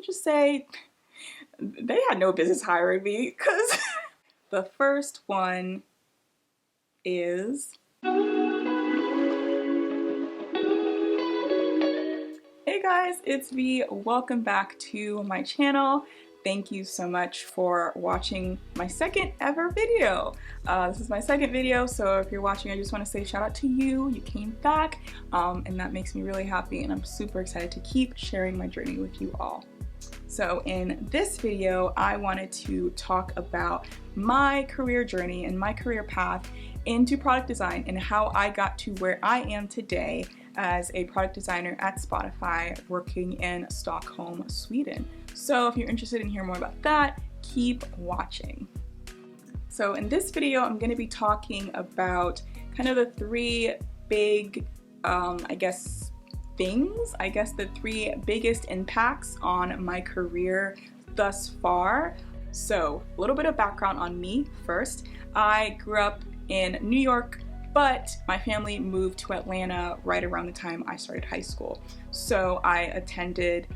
just say they had no business hiring me, because the first one is... Hey guys, it's V. Welcome back to my channel. Thank you so much for watching my second ever video. This is my second video, so if you're watching, I just want to say shout out to you. You came back, and that makes me really happy, and I'm super excited to keep sharing my journey with you all. So in this video, I wanted to talk about my career journey and my career path into product design and how I got to where I am today as a product designer at Spotify working in Stockholm, Sweden. So if you're interested in hearing more about that, keep watching. So in this video, I'm going to be talking about kind of the three big, the three biggest impacts on my career thus far. So a little bit of background on me first. I grew up in New York, but my family moved to Atlanta right around the time I started high school. So I attended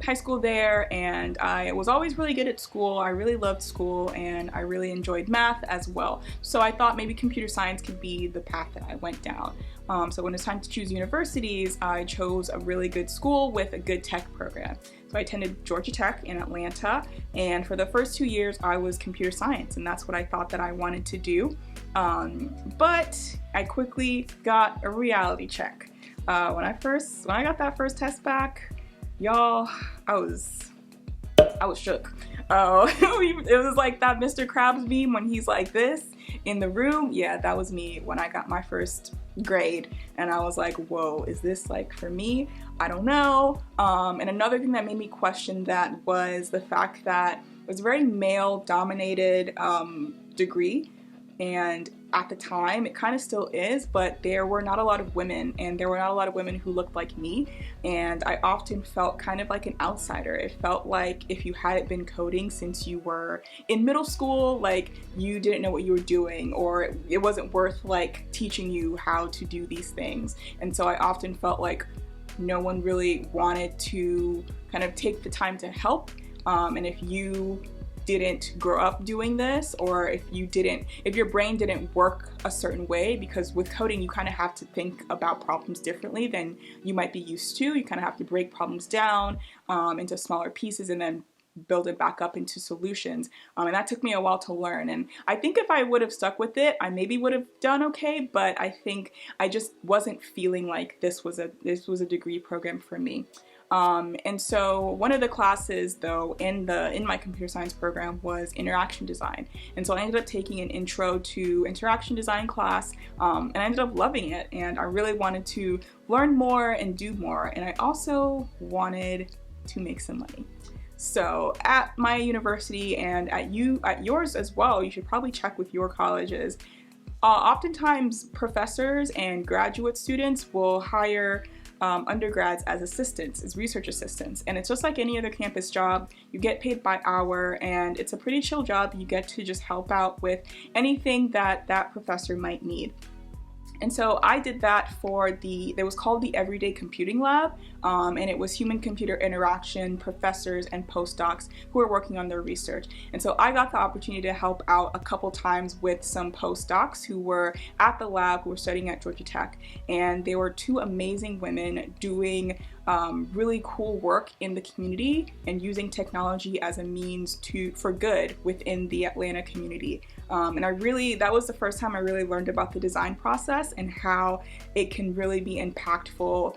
high school there, and I was always really good at school. I really loved school, and I really enjoyed math as well. So I thought maybe computer science could be the path that I went down. So when it was time to choose universities, I chose a really good school with a good tech program. So I attended Georgia Tech in Atlanta, and for the first 2 years I was computer science, and that's what I thought that I wanted to do. But I quickly got a reality check. When I got that first test back, y'all, I was shook. It was like that Mr. Krabs meme when he's like this in the room. Yeah, that was me when I got my first grade, and I was like, whoa, is this like for me? I don't know. And another thing that made me question that was the fact that it was a very male dominated degree, and at the time it kind of still is, but there were not a lot of women, and there were not a lot of women who looked like me, and I often felt kind of like an outsider. It felt like if you hadn't been coding since you were in middle school, like you didn't know what you were doing, or it wasn't worth like teaching you how to do these things. And so I often felt like no one really wanted to kind of take the time to help, and if you didn't grow up doing this, or if your brain didn't work a certain way, because with coding you kind of have to think about problems differently than you might be used to. You kind of have to break problems down into smaller pieces and then build it back up into solutions, and that took me a while to learn. And I think if I would have stuck with it, I maybe would have done okay, but I think I just wasn't feeling like this was a degree program for me. And so one of the classes though in my computer science program was interaction design, and so I ended up taking an intro to interaction design class, and I ended up loving it, and I really wanted to learn more and do more, and I also wanted to make some money. So at my university, and at yours as well, you should probably check with your colleges. Oftentimes professors and graduate students will hire undergrads as assistants, as research assistants, and it's just like any other campus job. You get paid by hour, and it's a pretty chill job. You get to just help out with anything that professor might need. And so I did that for that was called the Everyday Computing Lab, and it was human-computer interaction professors and postdocs who were working on their research. And so I got the opportunity to help out a couple times with some postdocs who were at the lab, who were studying at Georgia Tech, and they were two amazing women doing really cool work in the community and using technology as a means for good within the Atlanta community. And that was the first time I really learned about the design process and how it can really be impactful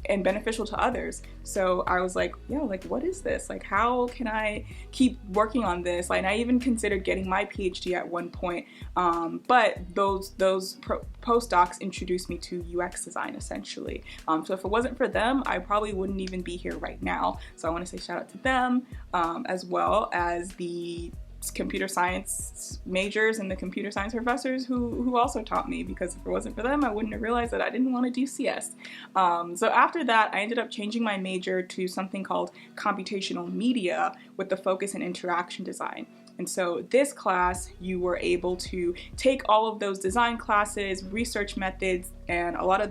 and beneficial to others. So I was like, yo, like, what is this? Like, how can I keep working on this? Like, and I even considered getting my PhD at one point, but those postdocs introduced me to UX design, essentially. So if it wasn't for them, I probably wouldn't even be here right now. So I want to say shout out to them, as well as the computer science majors and the computer science professors who also taught me, because if it wasn't for them, I wouldn't have realized that I didn't want to do CS. So after that, I ended up changing my major to something called computational media with the focus in interaction design. And so this class, you were able to take all of those design classes, research methods, and a lot of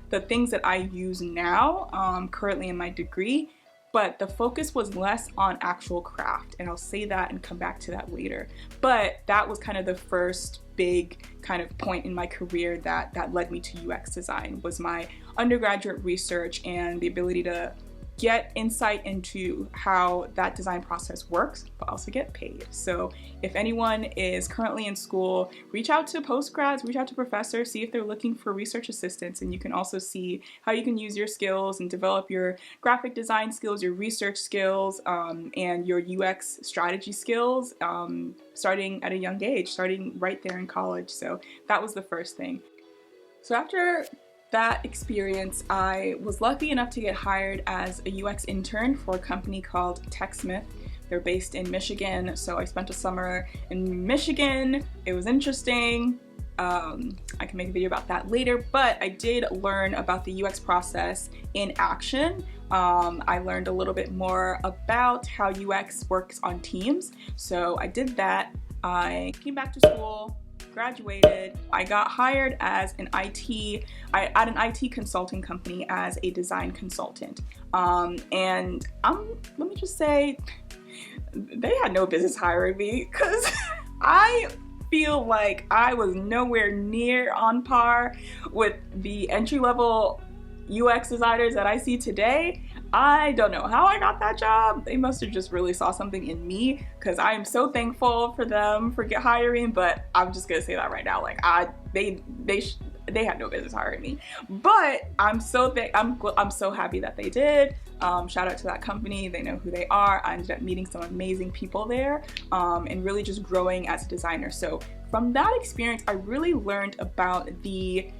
the things that I use now currently in my degree, but the focus was less on actual craft, and I'll say that and come back to that later. But that was kind of the first big kind of point in my career that led me to UX design, was my undergraduate research and the ability to get insight into how that design process works, but also get paid. So if anyone is currently in school, reach out to postgrads, reach out to professors, see if they're looking for research assistants, and you can also see how you can use your skills and develop your graphic design skills, your research skills, and your UX strategy skills, starting at a young age, starting right there in college. So that was the first thing. So after that experience, I was lucky enough to get hired as a UX intern for a company called TechSmith. They're based in Michigan, so I spent a summer in Michigan. It was interesting. I can make a video about that later, but I did learn about the UX process in action. I learned a little bit more about how UX works on teams, so I did that. I came back to school, graduated. I got hired as at an IT consulting company as a design consultant. And let me just say, they had no business hiring me, because I feel like I was nowhere near on par with the entry-level UX designers that I see today. I don't know how I got that job. They must have just really saw something in me, because I am so thankful for them for hiring, but I'm just gonna say that right now. Like they had no business hiring me, but I'm so happy that they did. Shout out to that company. They know who they are. I ended up meeting some amazing people there, and really just growing as a designer. So from that experience, I really learned about the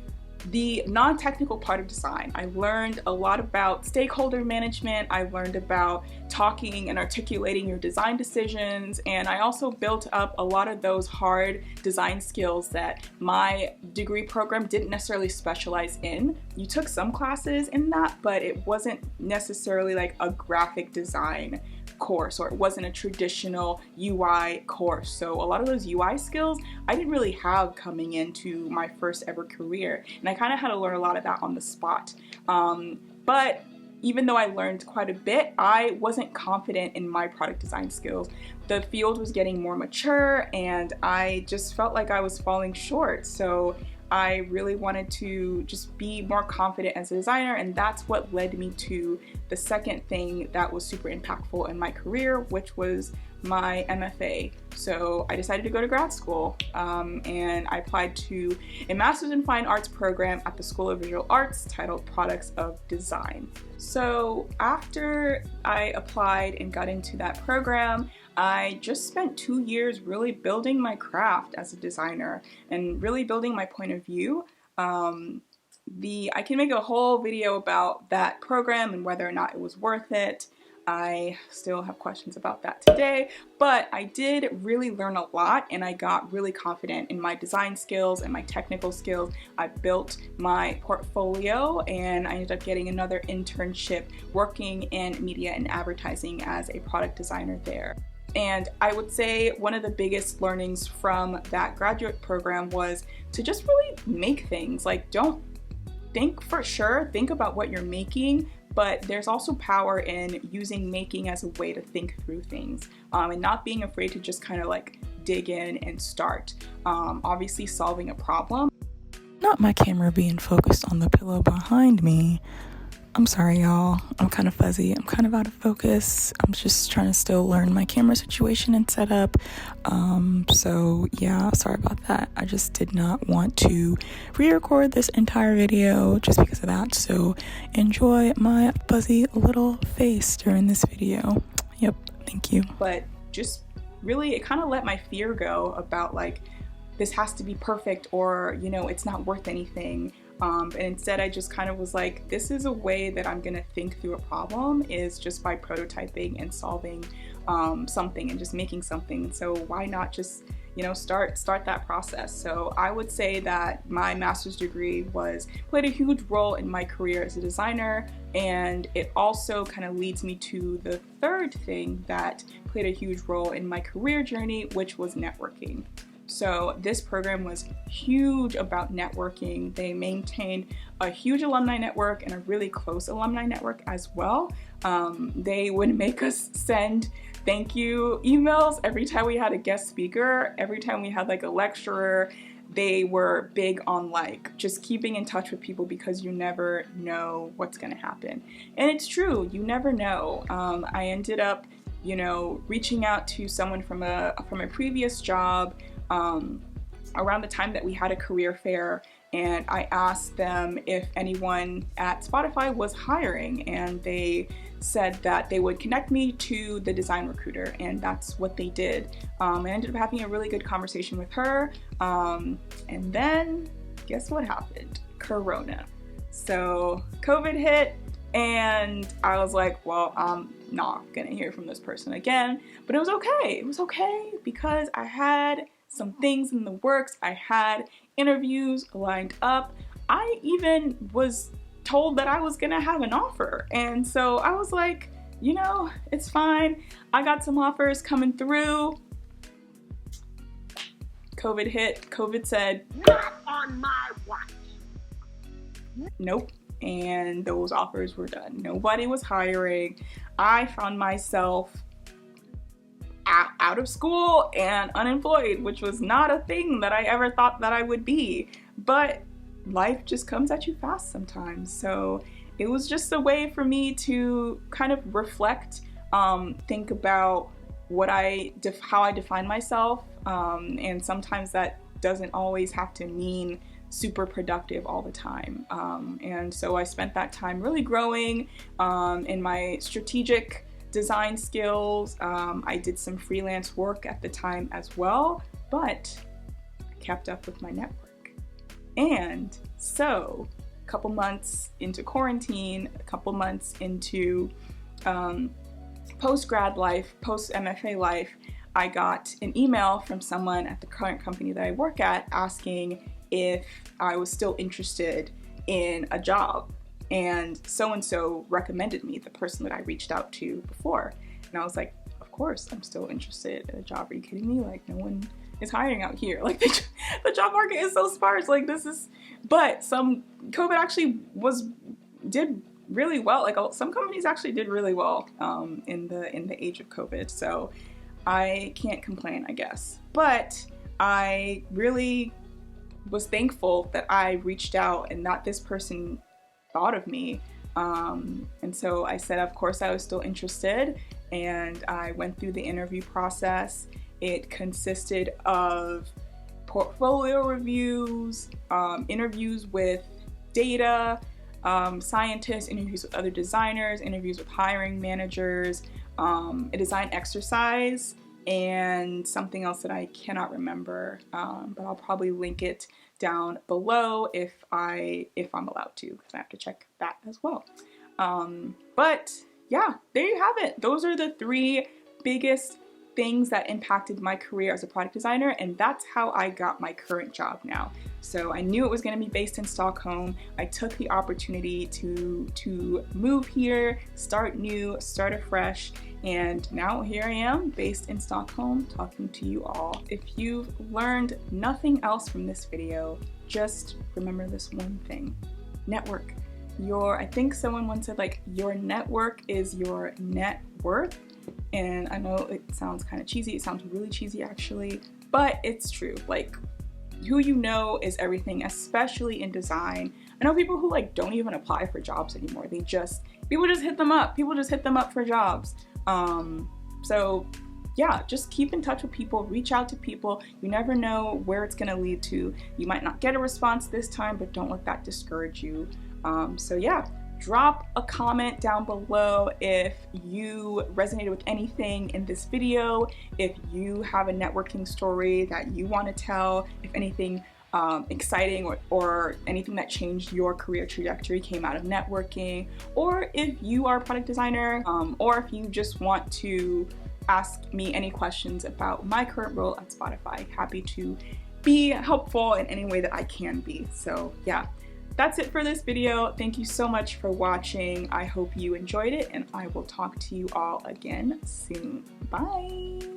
non-technical part of design. I learned a lot about stakeholder management. I learned about talking and articulating your design decisions, and I also built up a lot of those hard design skills that my degree program didn't necessarily specialize in. You took some classes in that, but it wasn't necessarily like a graphic design course, or it wasn't a traditional UI course. So a lot of those UI skills I didn't really have coming into my first ever career, and I kind of had to learn a lot of that on the spot. But even though I learned quite a bit, I wasn't confident in my product design skills. The field was getting more mature, and I just felt like I was falling short. So I really wanted to just be more confident as a designer, and that's what led me to the second thing that was super impactful in my career, which was my MFA. So I decided to go to grad school, and I applied to a Master's in Fine Arts program at the School of Visual Arts titled Products of Design. So after I applied and got into that program, I just spent 2 years really building my craft as a designer and really building my point of view. I can make a whole video about that program and whether or not it was worth it. I still have questions about that today, but I did really learn a lot, and I got really confident in my design skills and my technical skills. I built my portfolio, and I ended up getting another internship working in media and advertising as a product designer there. And I would say one of the biggest learnings from that graduate program was to just really make things. Like, don't think think about what you're making, but there's also power in using making as a way to think through things, and not being afraid to just kind of like dig in and start. Obviously solving a problem. Not my camera being focused on the pillow behind me. I'm sorry, y'all. I'm kind of fuzzy. I'm kind of out of focus. I'm just trying to still learn my camera situation and setup. So yeah, sorry about that. I just did not want to re-record this entire video just because of that. So enjoy my fuzzy little face during this video. Yep, thank you. But just really, it kind of let my fear go about like, this has to be perfect, or, you know, it's not worth anything. And instead I just kind of was like, this is a way that I'm gonna think through a problem, is just by prototyping and solving something and just making something. So why not just, you know, start that process? So I would say that my master's degree played a huge role in my career as a designer, and it also kind of leads me to the third thing that played a huge role in my career journey, which was networking. So this program was huge about networking. They maintained a huge alumni network and a really close alumni network as well. They would make us send thank you emails every time we had a guest speaker, every time we had like a lecturer. They were big on like just keeping in touch with people because you never know what's gonna happen. And it's true, you never know. I ended up, you know, reaching out to someone from a previous job around the time that we had a career fair, and I asked them if anyone at Spotify was hiring, and they said that they would connect me to the design recruiter, and that's what they did. I ended up having a really good conversation with her, and then guess what happened? Corona. So COVID hit, and I was like, well, I'm not gonna hear from this person again, but it was okay. It was okay because I had some things in the works. I had interviews lined up. I even was told that I was gonna have an offer, and so I was like, you know, it's fine. I got some offers coming through. COVID hit. COVID said, not on my watch. Nope. And those offers were done. Nobody was hiring. I found myself out of school and unemployed, which was not a thing that I ever thought that I would be. But life just comes at you fast sometimes. So it was just a way for me to kind of reflect, think about what how I define myself, and sometimes that doesn't always have to mean super productive all the time. And so I spent that time really growing in my strategic design skills. I did some freelance work at the time as well, but I kept up with my network. And so a couple months into quarantine, a couple months into post-grad life, post-MFA life, I got an email from someone at the current company that I work at asking if I was still interested in a job. And so recommended me, the person that I reached out to before. And I was like, of course, I'm still interested in a job. Are you kidding me? Like, no one is hiring out here. Like, the job market is so sparse. Like, but COVID actually did really well. Like, some companies actually did really well in the age of COVID. So I can't complain, I guess. But I really was thankful that I reached out and that this person thought of me. And so I said, of course, I was still interested, and I went through the interview process. It consisted of portfolio reviews, interviews with data scientists, interviews with other designers, interviews with hiring managers, a design exercise, and something else that I cannot remember, but I'll probably link it down below if I'm allowed to, because I have to check that as well. But yeah, there you have it. Those are the 3 biggest things that impacted my career as a product designer, and that's how I got my current job now. So I knew it was going to be based in Stockholm. I took the opportunity to move here, start new, start afresh, and now here I am based in Stockholm talking to you all. If you've learned nothing else from this video, just remember this one thing: network. I think someone once said, like, your network is your net worth. And I know it sounds kind of cheesy. It sounds really cheesy actually, but it's true. Like, who you know is everything, especially in design. I know people who like don't even apply for jobs anymore. People just hit them up. People just hit them up for jobs. So yeah, just keep in touch with people, reach out to people. You never know where it's gonna lead to. You might not get a response this time, but don't let that discourage you. So yeah, drop a comment down below if you resonated with anything in this video, if you have a networking story that you want to tell, if anything exciting or anything that changed your career trajectory came out of networking, or if you are a product designer, or if you just want to ask me any questions about my current role at Spotify. Happy to be helpful in any way that I can be. So yeah. That's it for this video. Thank you so much for watching. I hope you enjoyed it, and I will talk to you all again soon. Bye!